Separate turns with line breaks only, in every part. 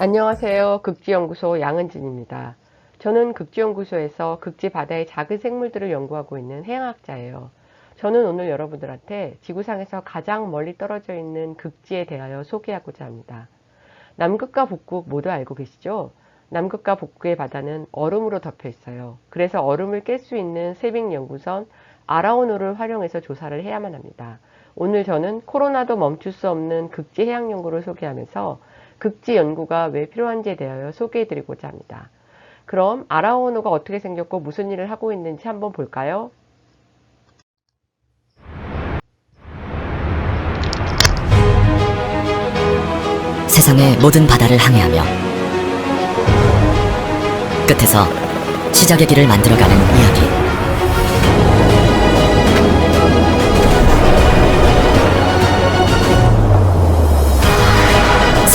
안녕하세요. 극지연구소 양은진입니다. 저는 극지연구소에서 극지 바다의 작은 생물들을 연구하고 있는 해양학자예요. 저는 오늘 여러분들한테 지구상에서 가장 멀리 떨어져 있는 극지에 대하여 소개하고자 합니다. 남극과 북극 모두 알고 계시죠? 남극과 북극의 바다는 얼음으로 덮여 있어요. 그래서 얼음을 깰 수 있는 세빙 연구선 아라오누를 활용해서 조사를 해야만 합니다. 오늘 저는 코로나도 멈출 수 없는 극지 해양 연구를 소개하면서 극지 연구가 왜 필요한지에 대하여 소개해드리고자 합니다. 그럼 아라오누가 어떻게 생겼고 무슨 일을 하고 있는지 한번 볼까요?
세상의 모든 바다를 항해하며 끝에서 시작의 길을 만들어가는 이야기.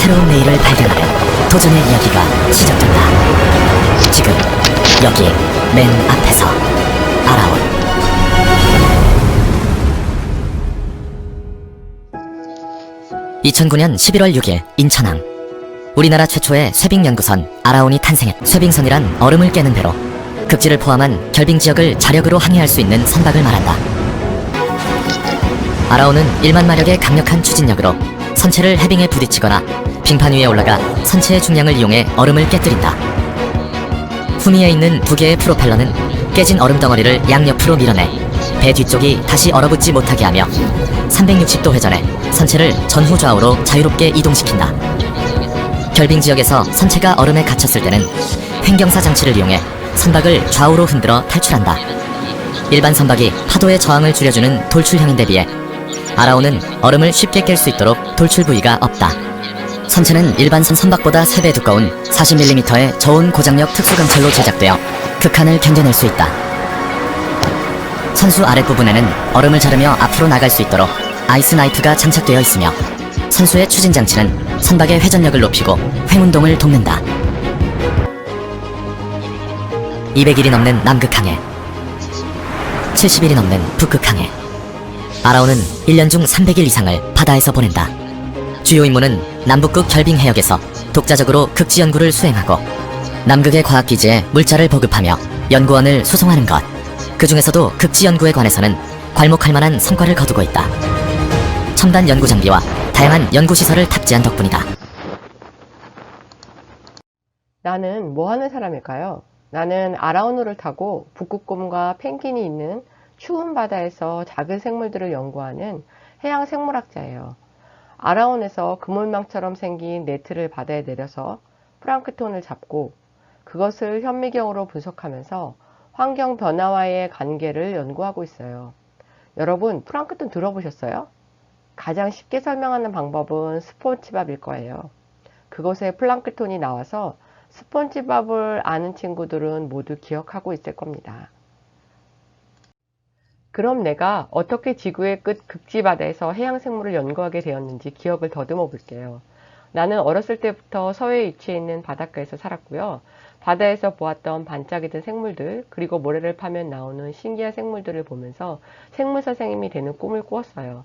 새로운 내일을 발견하는 도전의 이야기가 시작된다. 지금 여기 맨 앞에서 아라온. 2009년 11월 6일 인천항. 우리나라 최초의 쇠빙 연구선 아라온이 탄생했. 쇠빙선이란 얼음을 깨는 배로 극지를 포함한 결빙 지역을 자력으로 항해할 수 있는 선박을 말한다. 아라온은 1만 마력의 강력한 추진력으로 선체를 해빙에 부딪히거나 빙판 위에 올라가 선체의 중량을 이용해 얼음을 깨뜨린다. 후미에 있는 두 개의 프로펠러는 깨진 얼음 덩어리를 양옆으로 밀어내 배 뒤쪽이 다시 얼어붙지 못하게 하며 360도 회전해 선체를 전후 좌우로 자유롭게 이동시킨다. 결빙 지역에서 선체가 얼음에 갇혔을 때는 횡경사 장치를 이용해 선박을 좌우로 흔들어 탈출한다. 일반 선박이 파도의 저항을 줄여주는 돌출형인데 비해 아라온은 얼음을 쉽게 깰 수 있도록 돌출 부위가 없다. 선체는 일반 선박보다 3배 두꺼운 40mm의 저온 고장력 특수강철로 제작되어 극한을 견뎌낼 수 있다. 선수 아랫부분에는 얼음을 자르며 앞으로 나갈 수 있도록 아이스 나이프가 장착되어 있으며 선수의 추진 장치는 선박의 회전력을 높이고 횡운동을 돕는다. 200일이 넘는 남극항해, 70일이 넘는 북극항해. 아라온은 1년 중 300일 이상을 바다에서 보낸다. 주요 임무는 남북극 결빙 해역에서 독자적으로 극지 연구를 수행하고 남극의 과학기지에 물자를 보급하며 연구원을 수송하는 것. 그 중에서도 극지 연구에 관해서는 괄목할 만한 성과를 거두고 있다. 첨단 연구 장비와 다양한 연구시설을 탑재한 덕분이다.
나는 뭐 하는 사람일까요? 나는 아라오누를 타고 북극곰과 펭귄이 있는 추운 바다에서 작은 생물들을 연구하는 해양 생물학자예요. 아라온에서 그물망처럼 생긴 네트를 바다에 내려서 플랑크톤을 잡고 그것을 현미경으로 분석하면서 환경 변화와의 관계를 연구하고 있어요. 여러분, 플랑크톤 들어보셨어요? 가장 쉽게 설명하는 방법은 스폰지밥일 거예요. 그곳에 플랑크톤이 나와서 스폰지밥을 아는 친구들은 모두 기억하고 있을 겁니다. 그럼 내가 어떻게 지구의 끝 극지바다에서 해양생물을 연구하게 되었는지 기억을 더듬어 볼게요. 나는 어렸을 때부터 서해에 위치해 있는 바닷가에서 살았고요. 바다에서 보았던 반짝이던 생물들, 그리고 모래를 파면 나오는 신기한 생물들을 보면서 생물 선생님이 되는 꿈을 꾸었어요.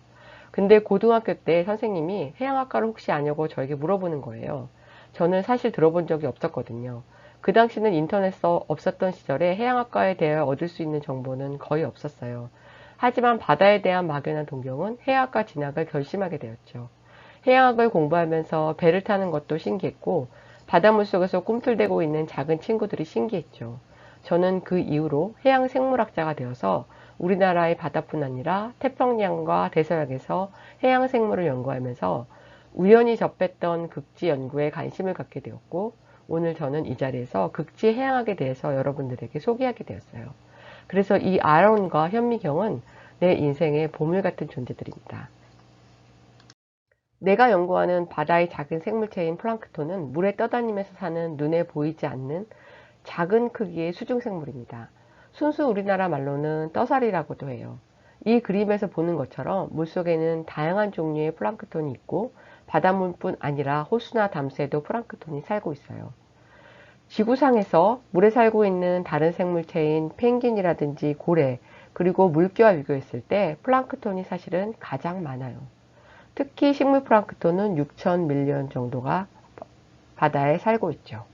근데 고등학교 때 선생님이 해양학과를 혹시 아냐고 저에게 물어보는 거예요. 저는 사실 들어본 적이 없었거든요. 그 당시는 인터넷 없었던 시절에 해양학과에 대해 얻을 수 있는 정보는 거의 없었어요. 하지만 바다에 대한 막연한 동경은 해양학과 진학을 결심하게 되었죠. 해양학을 공부하면서 배를 타는 것도 신기했고 바닷물 속에서 꿈틀대고 있는 작은 친구들이 신기했죠. 저는 그 이후로 해양생물학자가 되어서 우리나라의 바다뿐 아니라 태평양과 대서양에서 해양생물을 연구하면서 우연히 접했던 극지 연구에 관심을 갖게 되었고 오늘 저는 이 자리에서 극지 해양학에 대해서 여러분들에게 소개하게 되었어요. 그래서 이 아론과 현미경은 내 인생의 보물 같은 존재들입니다. 내가 연구하는 바다의 작은 생물체인 플랑크톤은 물에 떠다니면서 사는 눈에 보이지 않는 작은 크기의 수중생물입니다. 순수 우리나라 말로는 떠살이라고도 해요. 이 그림에서 보는 것처럼 물속에는 다양한 종류의 플랑크톤이 있고 바닷물뿐 아니라 호수나 담수에도 플랑크톤이 살고 있어요. 지구상에서 물에 살고 있는 다른 생물체인 펭귄이라든지 고래, 그리고 물개와 비교했을 때 플랑크톤이 사실은 가장 많아요. 특히 식물 플랑크톤은 6,000 밀리언 정도가 바다에 살고 있죠.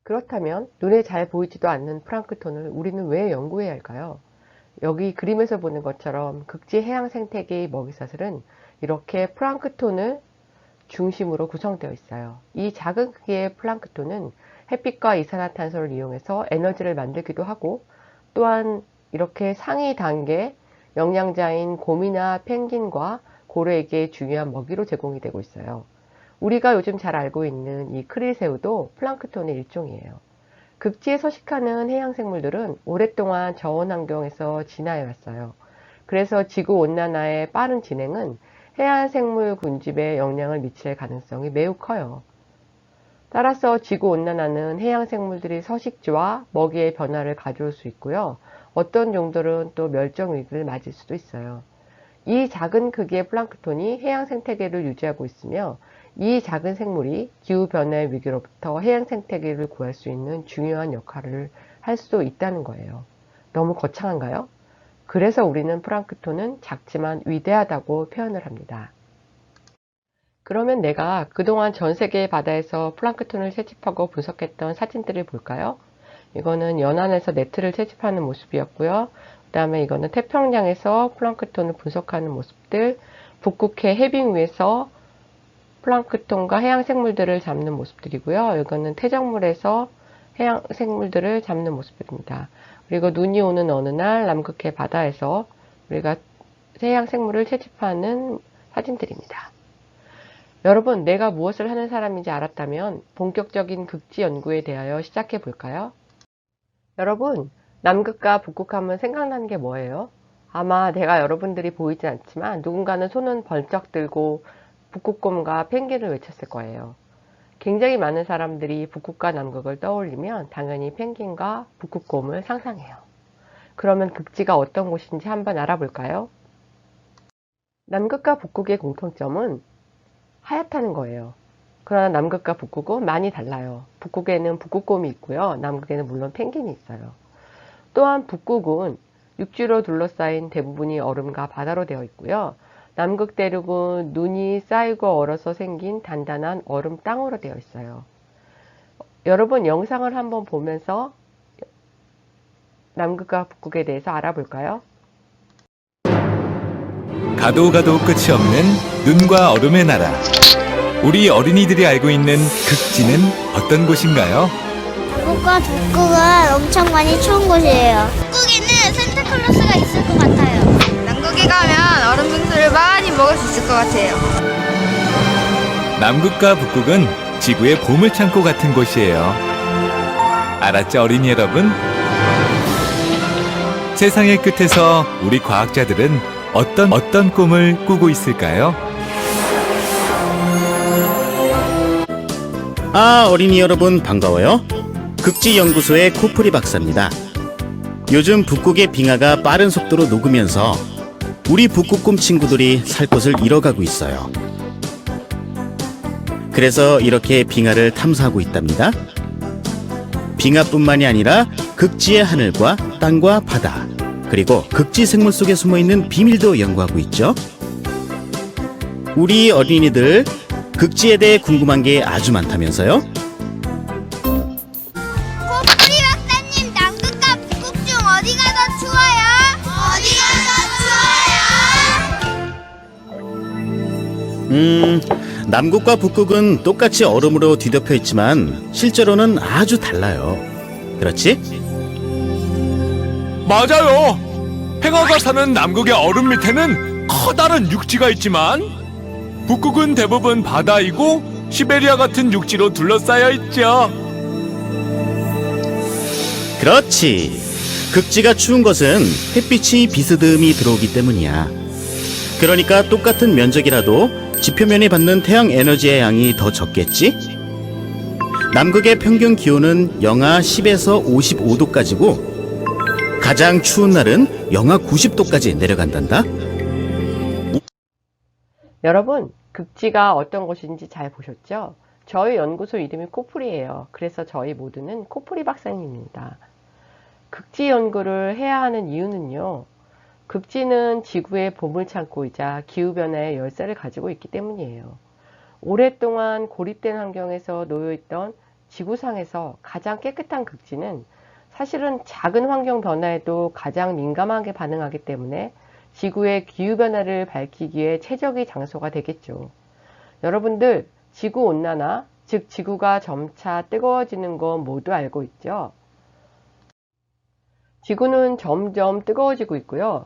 그렇다면 눈에 잘 보이지도 않는 플랑크톤을 우리는 왜 연구해야 할까요? 여기 그림에서 보는 것처럼 극지 해양 생태계의 먹이사슬은 이렇게 플랑크톤을 중심으로 구성되어 있어요. 이 작은 크기의 플랑크톤은 햇빛과 이산화탄소를 이용해서 에너지를 만들기도 하고, 또한 이렇게 상위 단계 영양자인 곰이나 펭귄과 고래에게 중요한 먹이로 제공이 되고 있어요. 우리가 요즘 잘 알고 있는 이 크릴새우도 플랑크톤의 일종이에요. 극지에 서식하는 해양생물들은 오랫동안 저온 환경에서 진화해 왔어요. 그래서 지구온난화의 빠른 진행은 해양생물 군집에 영향을 미칠 가능성이 매우 커요. 따라서 지구온난화는 해양생물들의 서식지와 먹이의 변화를 가져올 수 있고요. 어떤 종들은 또 멸종위기를 맞을 수도 있어요. 이 작은 크기의 플랑크톤이 해양 생태계를 유지하고 있으며, 이 작은 생물이 기후변화의 위기로부터 해양 생태계를 구할 수 있는 중요한 역할을 할 수 있다는 거예요. 너무 거창한가요? 그래서 우리는 플랑크톤은 작지만 위대하다고 표현을 합니다. 그러면 내가 그동안 전 세계의 바다에서 플랑크톤을 채집하고 분석했던 사진들을 볼까요? 이거는 연안에서 네트를 채집하는 모습이었고요. 그 다음에 이거는 태평양에서 플랑크톤을 분석하는 모습들, 북극해 해빙 위에서 플랑크톤과 해양생물들을 잡는 모습들이고요. 이거는 퇴적물에서 해양생물들을 잡는 모습들입니다. 그리고 눈이 오는 어느 날 남극해 바다에서 우리가 해양생물을 채집하는 사진들입니다. 여러분, 내가 무엇을 하는 사람인지 알았다면 본격적인 극지 연구에 대하여 시작해 볼까요? 여러분, 남극과 북극하면 생각나는 게 뭐예요? 아마 내가 여러분들이 보이진 않지만 누군가는 손은 벌쩍 들고 북극곰과 펭귄을 외쳤을 거예요. 굉장히 많은 사람들이 북극과 남극을 떠올리면 당연히 펭귄과 북극곰을 상상해요. 그러면 극지가 어떤 곳인지 한번 알아볼까요? 남극과 북극의 공통점은 하얗다는 거예요. 그러나 남극과 북극은 많이 달라요. 북극에는 북극곰이 있고요. 남극에는 물론 펭귄이 있어요. 또한 북극은 육지로 둘러싸인 대부분이 얼음과 바다로 되어 있고요. 남극 대륙은 눈이 쌓이고 얼어서 생긴 단단한 얼음 땅으로 되어 있어요. 여러분, 영상을 한번 보면서 남극과 북극에 대해서 알아볼까요?
가도 가도 끝이 없는 눈과 얼음의 나라. 우리 어린이들이 알고 있는 극지는 어떤 곳인가요?
북극과 북극은 엄청 많이 추운 곳이에요. 북극에는 산타클로스가 있을 것 같아요.
남극에 가면 얼음 빙수를 많이 먹을 수 있을 것 같아요.
남극과 북극은 지구의 보물창고 같은 곳이에요. 알았죠, 어린이 여러분? 세상의 끝에서 우리 과학자들은 어떤 꿈을 꾸고 있을까요?
어린이 여러분 반가워요. 극지연구소의 코프리 박사입니다. 요즘 북극의 빙하가 빠른 속도로 녹으면서 우리 북극곰 친구들이 살 곳을 잃어가고 있어요. 그래서 이렇게 빙하를 탐사하고 있답니다. 빙하뿐만이 아니라 극지의 하늘과 땅과 바다, 그리고 극지 생물 속에 숨어있는 비밀도 연구하고 있죠. 우리 어린이들 극지에 대해 궁금한 게 아주 많다면서요?
코프리 박사님, 남극과 북극 중 어디가 더 추워요? 어디가 더 추워요?
남극과 북극은 똑같이 얼음으로 뒤덮여 있지만 실제로는 아주 달라요. 그렇지?
맞아요. 팽어가 사는 남극의 얼음 밑에는 커다란 육지가 있지만 북극은 대부분 바다이고 시베리아 같은 육지로 둘러싸여 있죠.
그렇지. 극지가 추운 것은 햇빛이 비스듬히 들어오기 때문이야. 그러니까 똑같은 면적이라도 지표면이 받는 태양 에너지의 양이 더 적겠지? 남극의 평균 기온은 영하 10에서 55도까지고 가장 추운 날은 영하 90도까지 내려간단다.
여러분, 극지가 어떤 곳인지 잘 보셨죠? 저희 연구소 이름이 코프리예요. 그래서 저희 모두는 코프리 박사님입니다. 극지 연구를 해야 하는 이유는요. 극지는 지구의 보물창고이자 기후변화의 열쇠를 가지고 있기 때문이에요. 오랫동안 고립된 환경에서 놓여있던 지구상에서 가장 깨끗한 극지는 사실은 작은 환경 변화에도 가장 민감하게 반응하기 때문에 지구의 기후변화를 밝히기에 최적의 장소가 되겠죠. 여러분들, 지구온난화, 즉 지구가 점차 뜨거워지는 건 모두 알고 있죠? 지구는 점점 뜨거워지고 있고요.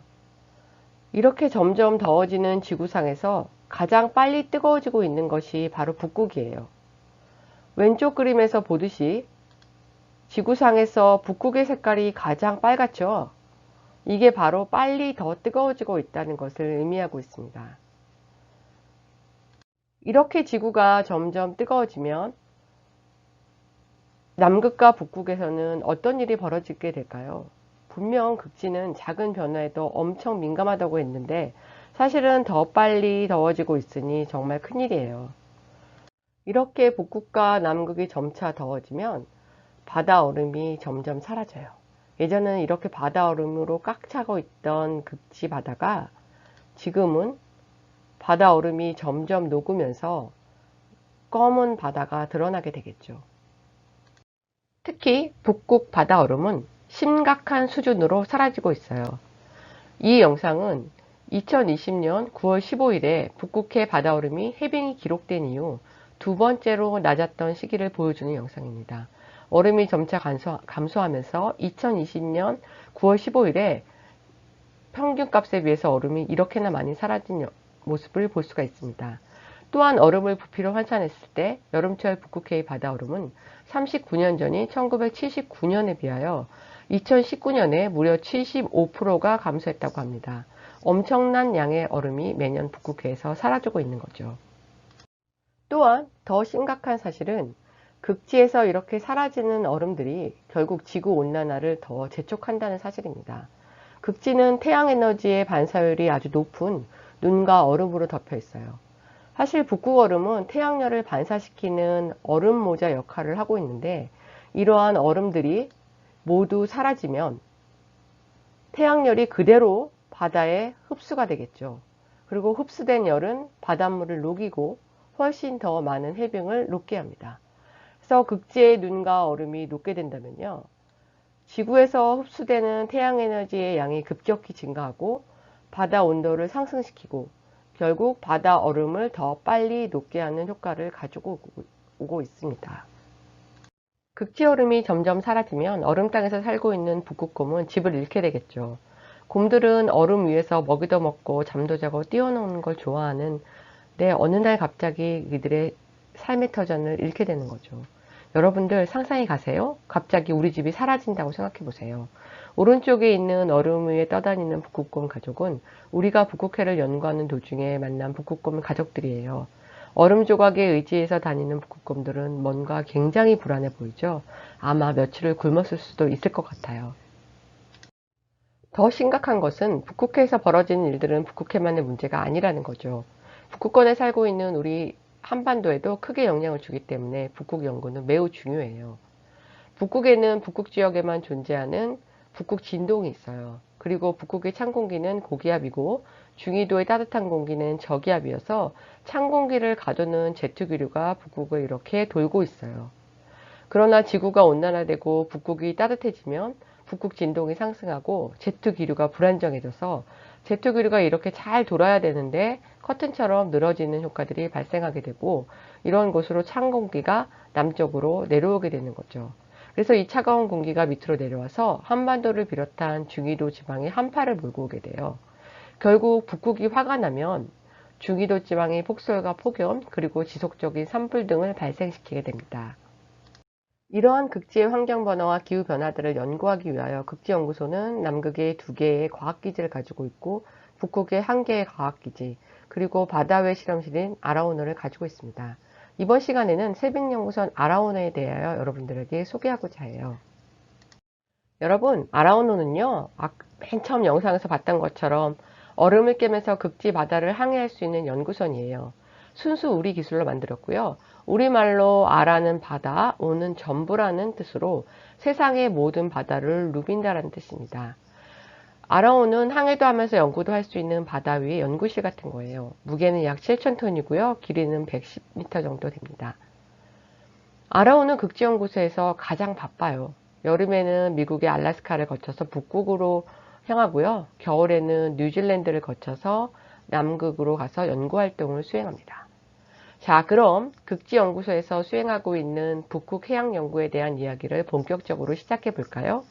이렇게 점점 더워지는 지구상에서 가장 빨리 뜨거워지고 있는 것이 바로 북극이에요. 왼쪽 그림에서 보듯이 지구상에서 북극의 색깔이 가장 빨갛죠. 이게 바로 빨리 더 뜨거워지고 있다는 것을 의미하고 있습니다. 이렇게 지구가 점점 뜨거워지면 남극과 북극에서는 어떤 일이 벌어지게 될까요? 분명 극지는 작은 변화에도 엄청 민감하다고 했는데 사실은 더 빨리 더워지고 있으니 정말 큰일이에요. 이렇게 북극과 남극이 점차 더워지면 바다 얼음이 점점 사라져요. 예전에는 이렇게 바다 얼음으로 꽉 차고 있던 극지 바다가 지금은 바다 얼음이 점점 녹으면서 검은 바다가 드러나게 되겠죠. 특히 북극 바다 얼음은 심각한 수준으로 사라지고 있어요. 이 영상은 2020년 9월 15일에 북극해 바다 얼음이 해빙이 기록된 이후 두 번째로 낮았던 시기를 보여주는 영상입니다. 얼음이 점차 감소하면서 2020년 9월 15일에 평균값에 비해서 얼음이 이렇게나 많이 사라진 모습을 볼 수가 있습니다. 또한 얼음을 부피로 환산했을 때 여름철 북극해의 바다 얼음은 39년 전인 1979년에 비하여 2019년에 무려 75%가 감소했다고 합니다. 엄청난 양의 얼음이 매년 북극해에서 사라지고 있는 거죠. 또한 더 심각한 사실은 극지에서 이렇게 사라지는 얼음들이 결국 지구온난화를 더 재촉한다는 사실입니다. 극지는 태양에너지의 반사율이 아주 높은 눈과 얼음으로 덮여 있어요. 사실 북극 얼음은 태양열을 반사시키는 얼음 모자 역할을 하고 있는데 이러한 얼음들이 모두 사라지면 태양열이 그대로 바다에 흡수가 되겠죠. 그리고 흡수된 열은 바닷물을 녹이고 훨씬 더 많은 해빙을 녹게 합니다. 그래서 극지의 눈과 얼음이 녹게 된다면요. 지구에서 흡수되는 태양에너지의 양이 급격히 증가하고 바다 온도를 상승시키고 결국 바다 얼음을 더 빨리 녹게 하는 효과를 가지고 오고 있습니다. 극지 얼음이 점점 사라지면 얼음 땅에서 살고 있는 북극곰은 집을 잃게 되겠죠. 곰들은 얼음 위에서 먹이도 먹고 잠도 자고 뛰어노는 걸 좋아하는데 어느 날 갑자기 이들의 삶의 터전을 잃게 되는 거죠. 여러분들 상상해 가세요. 갑자기 우리 집이 사라진다고 생각해 보세요. 오른쪽에 있는 얼음 위에 떠다니는 북극곰 가족은 우리가 북극해를 연구하는 도중에 만난 북극곰 가족들이에요. 얼음 조각에 의지해서 다니는 북극곰들은 뭔가 굉장히 불안해 보이죠. 아마 며칠을 굶었을 수도 있을 것 같아요. 더 심각한 것은 북극해에서 벌어지는 일들은 북극해만의 문제가 아니라는 거죠. 북극권에 살고 있는 우리 한반도에도 크게 영향을 주기 때문에 북극 연구는 매우 중요해요. 북극에는 북극 지역에만 존재하는 북극 진동이 있어요. 그리고 북극의 찬 공기는 고기압이고 중위도의 따뜻한 공기는 저기압이어서 찬 공기를 가두는 제트기류가 북극을 이렇게 돌고 있어요. 그러나 지구가 온난화되고 북극이 따뜻해지면 북극 진동이 상승하고 제트기류가 불안정해져서 제트기류가 이렇게 잘 돌아야 되는데 커튼처럼 늘어지는 효과들이 발생하게 되고 이런 곳으로 찬 공기가 남쪽으로 내려오게 되는 거죠. 그래서 이 차가운 공기가 밑으로 내려와서 한반도를 비롯한 중위도 지방에 한파를 몰고 오게 돼요. 결국 북극이 화가 나면 중위도 지방의 폭설과 폭염 그리고 지속적인 산불 등을 발생시키게 됩니다. 이러한 극지의 환경 변화와 기후 변화들을 연구하기 위하여 극지연구소는 남극에 2개의 과학기지를 가지고 있고 북극에 1개의 과학기지 그리고 바다외 실험실인 아라오너를 가지고 있습니다. 이번 시간에는 세빙연구선 아라오너에 대하여 여러분들에게 소개하고자 해요. 여러분, 아라오너는요, 맨 처음 영상에서 봤던 것처럼 얼음을 깨면서 극지 바다를 항해할 수 있는 연구선이에요. 순수 우리 기술로 만들었고요. 우리말로 아라는 바다, 오는 전부라는 뜻으로 세상의 모든 바다를 누빈다라는 뜻입니다. 아라온은 항해도 하면서 연구도 할 수 있는 바다 위의 연구실 같은 거예요. 무게는 약 7,000톤이고요. 길이는 110m 정도 됩니다. 아라온은 극지연구소에서 가장 바빠요. 여름에는 미국의 알래스카를 거쳐서 북극으로 향하고요. 겨울에는 뉴질랜드를 거쳐서 남극으로 가서 연구활동을 수행합니다. 자, 그럼 극지연구소에서 수행하고 있는 북극 해양 연구에 대한 이야기를 본격적으로 시작해 볼까요?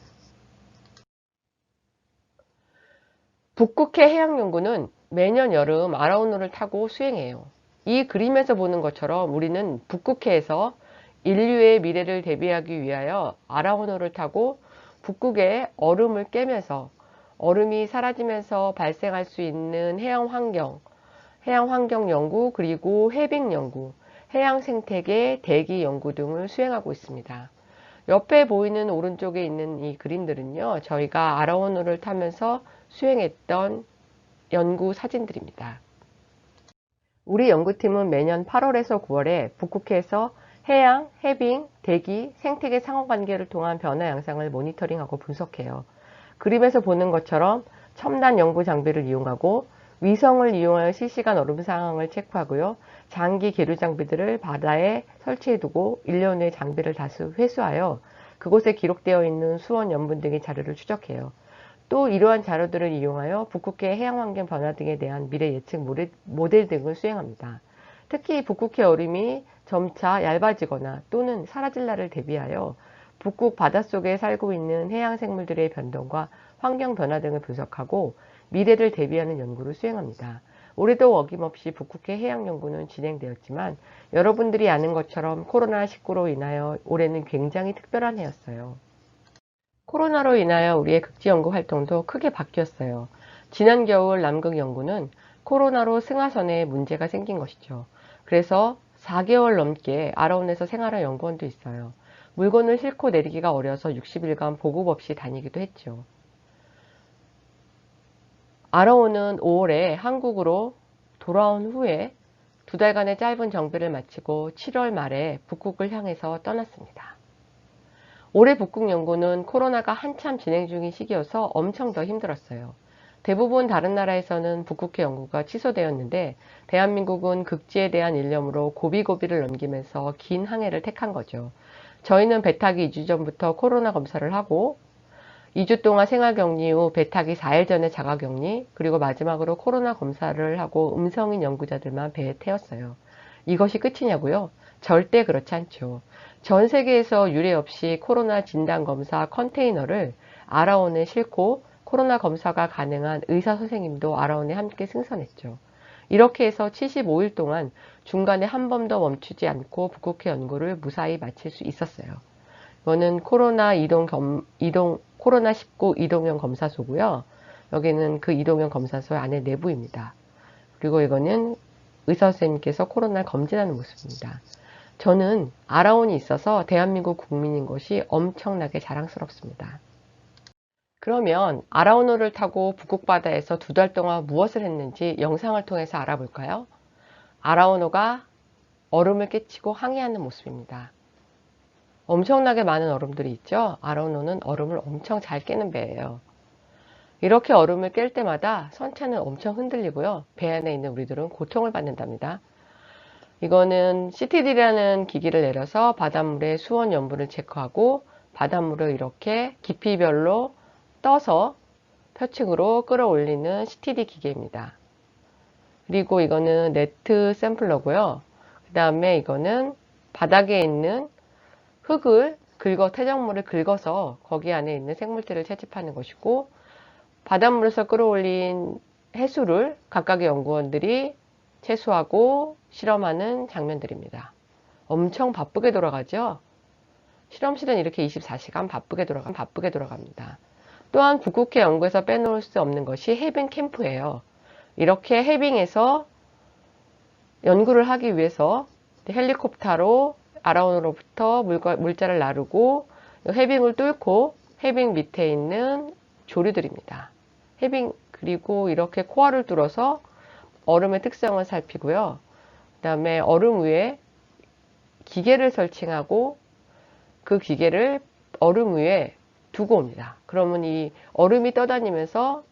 북극해 해양 연구는 매년 여름 아라온호를 타고 수행해요. 이 그림에서 보는 것처럼 우리는 북극해에서 인류의 미래를 대비하기 위하여 아라온호를 타고 북극의 얼음을 깨면서 얼음이 사라지면서 발생할 수 있는 해양 환경 연구, 그리고 해빙 연구, 해양 생태계, 대기 연구 등을 수행하고 있습니다. 옆에 보이는 오른쪽에 있는 이 그림들은요, 저희가 아라온호를 타면서 수행했던 연구 사진들입니다. 우리 연구팀은 매년 8월에서 9월에 북극해에서 해양, 해빙, 대기, 생태계 상호관계를 통한 변화 양상을 모니터링하고 분석해요. 그림에서 보는 것처럼 첨단 연구 장비를 이용하고 위성을 이용하여 실시간 얼음 상황을 체크하고요. 장기 계류 장비들을 바다에 설치해두고 1년 후에 장비를 다시 회수하여 그곳에 기록되어 있는 수온, 염분 등의 자료를 추적해요. 또 이러한 자료들을 이용하여 북극해 해양 환경 변화 등에 대한 미래 예측 모델 등을 수행합니다. 특히 북극해 얼음이 점차 얇아지거나 또는 사라질 날을 대비하여 북극 바닷속에 살고 있는 해양 생물들의 변동과 환경 변화 등을 분석하고 미래를 대비하는 연구를 수행합니다. 올해도 어김없이 북극해 해양 연구는 진행되었지만 여러분들이 아는 것처럼 코로나19로 인하여 올해는 굉장히 특별한 해였어요. 코로나로 인하여 우리의 극지 연구 활동도 크게 바뀌었어요. 지난 겨울 남극 연구는 코로나로 승하선에 문제가 생긴 것이죠. 그래서 4개월 넘게 아라온에서 생활한 연구원도 있어요. 물건을 싣고 내리기가 어려서 60일간 보급 없이 다니기도 했죠. 아라온은 5월에 한국으로 돌아온 후에 2달간의 짧은 정비를 마치고 7월 말에 북극을 향해서 떠났습니다. 올해 북극 연구는 코로나가 한참 진행 중인 시기여서 엄청 더 힘들었어요. 대부분 다른 나라에서는 북극해 연구가 취소되었는데 대한민국은 극지에 대한 일념으로 고비고비를 넘기면서 긴 항해를 택한 거죠. 저희는 배 타기 2주 전부터 코로나 검사를 하고 2주 동안 생활격리 후 배 타기 4일 전에 자가격리, 그리고 마지막으로 코로나 검사를 하고 음성인 연구자들만 배에 태웠어요. 이것이 끝이냐고요? 절대 그렇지 않죠. 전 세계에서 유례 없이 코로나 진단검사 컨테이너를 아라온에 싣고 코로나 검사가 가능한 의사 선생님도 아라온에 함께 승선했죠. 이렇게 해서 75일 동안 중간에 한 번도 멈추지 않고 북극해 연구를 무사히 마칠 수 있었어요. 이거는 코로나19 이동형 검사소고요. 여기는 그 이동형 검사소의 안에 내부입니다. 그리고 이거는 의사 선생님께서 코로나를 검진하는 모습입니다. 저는 아라온이 있어서 대한민국 국민인 것이 엄청나게 자랑스럽습니다. 그러면 아라온호를 타고 북극바다에서 2달 동안 무엇을 했는지 영상을 통해서 알아볼까요? 아라온호가 얼음을 깨치고 항해하는 모습입니다. 엄청나게 많은 얼음들이 있죠? 아라온호는 얼음을 엄청 잘 깨는 배예요. 이렇게 얼음을 깰 때마다 선체는 엄청 흔들리고요. 배 안에 있는 우리들은 고통을 받는답니다. 이거는 CTD라는 기기를 내려서 바닷물의 수온, 염분을 체크하고 바닷물을 이렇게 깊이별로 떠서 표층으로 끌어올리는 CTD 기계입니다. 그리고 이거는 네트 샘플러고요. 그 다음에 이거는 바닥에 있는 흙을 퇴적물을 긁어서 거기 안에 있는 생물들을 채집하는 것이고, 바닷물에서 끌어올린 해수를 각각의 연구원들이 채수하고 실험하는 장면들입니다. 엄청 바쁘게 돌아가죠? 실험실은 이렇게 24시간 바쁘게 돌아갑니다. 또한 북극해 연구에서 빼놓을 수 없는 것이 해빙 캠프예요. 이렇게 해빙에서 연구를 하기 위해서 헬리콥터로 아라온으로부터 물자를 나르고 해빙을 뚫고 해빙 밑에 있는 조류들입니다. 그리고 이렇게 코알을 뚫어서 얼음의 특성을 살피고요. 그 다음에 얼음 위에 기계를 설치하고 그 기계를 얼음 위에 두고 옵니다. 그러면 이 얼음이 떠다니면서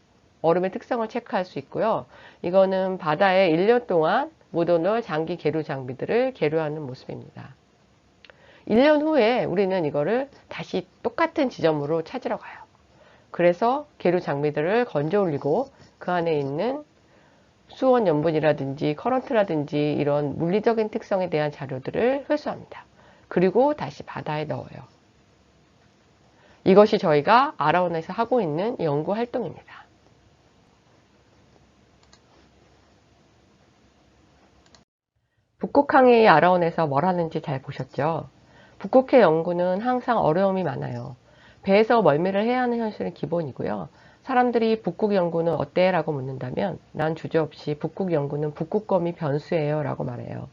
얼음의 특성을 체크할 수 있고요. 이거는 바다에 1년 동안 묻어놓을 장기 계류 장비들을 계류하는 모습입니다. 1년 후에 우리는 이거를 다시 똑같은 지점으로 찾으러 가요. 그래서 계류 장비들을 건져 올리고 그 안에 있는 수온 염분이라든지 커런트라든지 이런 물리적인 특성에 대한 자료들을 회수합니다. 그리고 다시 바다에 넣어요. 이것이 저희가 아라온에서 하고 있는 연구 활동입니다. 북극항의 아라온에서 뭘 하는지 잘 보셨죠? 북극해 연구는 항상 어려움이 많아요. 배에서 멀미를 해야 하는 현실은 기본이고요. 사람들이 북극 연구는 어때? 라고 묻는다면 난 주저없이 북극 연구는 북극곰이 변수예요 라고 말해요.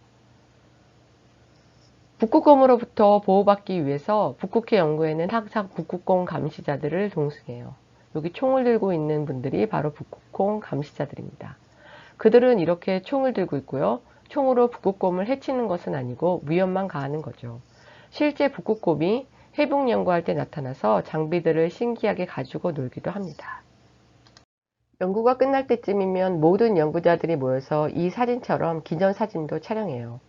북극곰으로부터 보호받기 위해서 북극해 연구에는 항상 북극곰 감시자들을 동승해요. 여기 총을 들고 있는 분들이 바로 북극곰 감시자들입니다. 그들은 이렇게 총을 들고 있고요. 총으로 북극곰을 해치는 것은 아니고 위협만 가하는 거죠. 실제 북극곰이 해북 연구할 때 나타나서 장비들을 신기하게 가지고 놀기도 합니다. 연구가 끝날 때쯤이면 모든 연구자들이 모여서 이 사진처럼 기념사진도 촬영해요.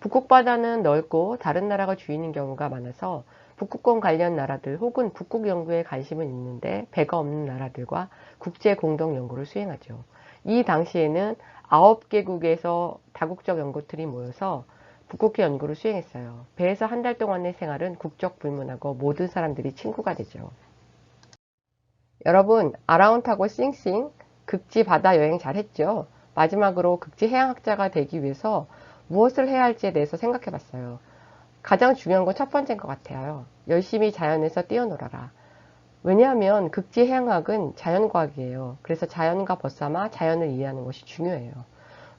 북극바다는 넓고 다른 나라가 주인인 경우가 많아서 북극곰 관련 나라들 혹은 북극 연구에 관심은 있는데 배가 없는 나라들과 국제 공동 연구를 수행하죠. 이 당시에는 9개국에서 다국적 연구팀이 모여서 북극해 연구를 수행했어요. 배에서 한 달 동안의 생활은 국적 불문하고 모든 사람들이 친구가 되죠. 여러분, 아라온 타고 싱싱 극지 바다 여행 잘 했죠? 마지막으로 극지 해양학자가 되기 위해서 무엇을 해야 할지에 대해서 생각해 봤어요. 가장 중요한 건 첫 번째인 것 같아요. 열심히 자연에서 뛰어놀아라. 왜냐하면 극지 해양학은 자연과학이에요. 그래서 자연과 벗삼아 자연을 이해하는 것이 중요해요.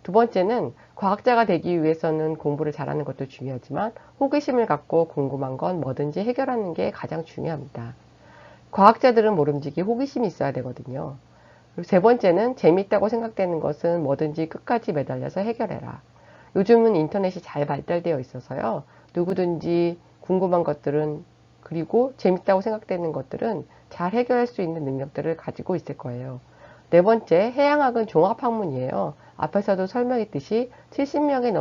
두 번째는 과학자가 되기 위해서는 공부를 잘하는 것도 중요하지만 호기심을 갖고 궁금한 건 뭐든지 해결하는 게 가장 중요합니다. 과학자들은 모름지기 호기심이 있어야 되거든요. 그리고 세 번째는 재밌다고 생각되는 것은 뭐든지 끝까지 매달려서 해결해라. 요즘은 인터넷이 잘 발달되어 있어서요. 누구든지 궁금한 것들은 그리고 재밌다고 생각되는 것들은 잘 해결할 수 있는 능력들을 가지고 있을 거예요. 네 번째, 해양학은 종합학문이에요. 앞에서도 설명했듯이 70명이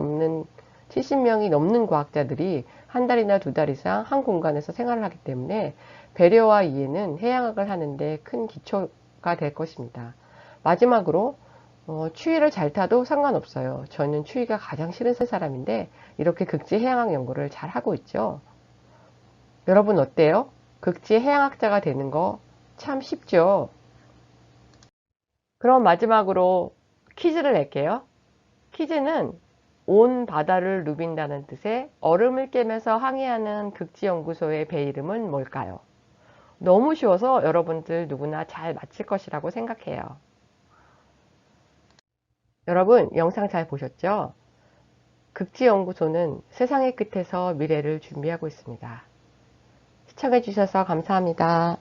넘는 과학자들이 한 달이나 두 달 이상 한 공간에서 생활을 하기 때문에 배려와 이해는 해양학을 하는데 큰 기초가 될 것입니다. 마지막으로 추위를 잘 타도 상관없어요. 저는 추위가 가장 싫은 사람인데 이렇게 극지 해양학 연구를 잘 하고 있죠. 여러분 어때요? 극지 해양학자가 되는 거 참 쉽죠? 그럼 마지막으로 퀴즈를 낼게요. 퀴즈는 온 바다를 누빈다는 뜻의 얼음을 깨면서 항해하는 극지연구소의 배 이름은 뭘까요? 너무 쉬워서 여러분들 누구나 잘 맞힐 것이라고 생각해요. 여러분 영상 잘 보셨죠? 극지연구소는 세상의 끝에서 미래를 준비하고 있습니다. 시청해주셔서 감사합니다.